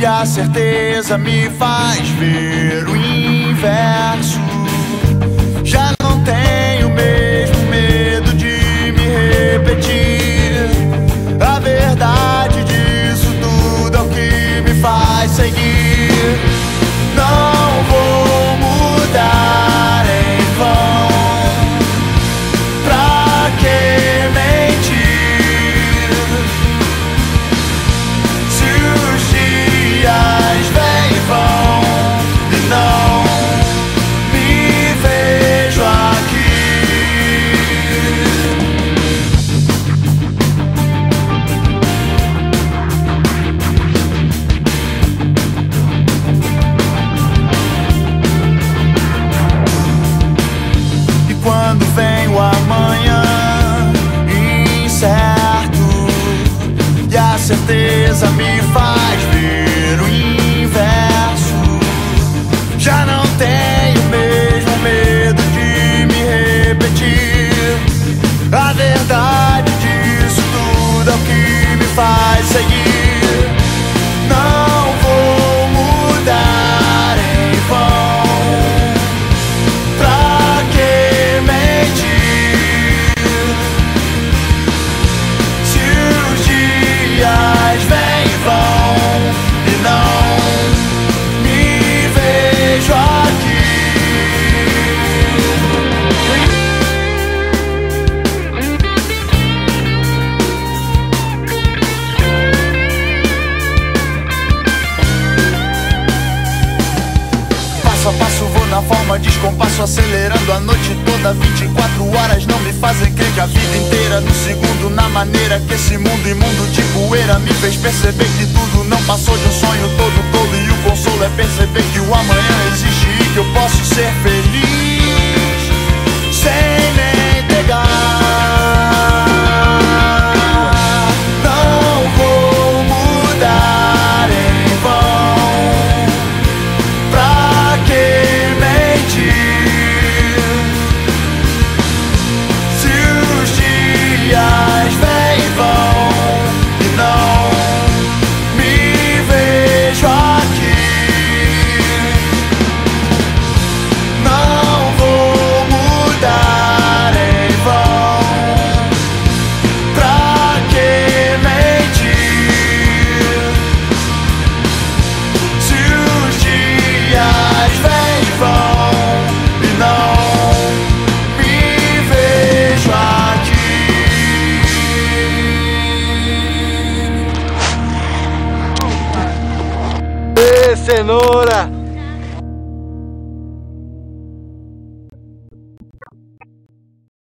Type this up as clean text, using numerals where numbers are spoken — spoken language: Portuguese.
a certeza me faz ver o inverso. Já não tenho mesmo medo de me repetir. A verdade disso tudo é o que me faz seguir. Não vou mudar em vão. Pra que mentir? Se os dias vêm e vão e não me vejo aqui. E quando vem o amanhã incerto e a certeza me faz ver o inverso, já não tenho mesmo medo de me repetir. A verdade disso tudo é o que me faz seguir. Não vou mudar em vão. Pra que mentir? Se os dias vêm e vão e não me vejo aqui. Passo a passo vou na forma descompasso, acelerando a noite toda. 24 horas não me fazem crer que a vida inteira no segundo, na maneira que esse mundo imundo de poeira me fez perceber que tudo não passou de um sonho todo tolo. E o consolo é perceber que o amanhã existe e que eu posso ser feliz sem nem pegar. Não vou mudar em vão. Pra que mentir? Se os dias vêm e vão e não me vejo aqui. Não vou mudar em vão. Pra que mentir? Se os dias vêm e vão e não me vejo aqui. Ê, cenoura!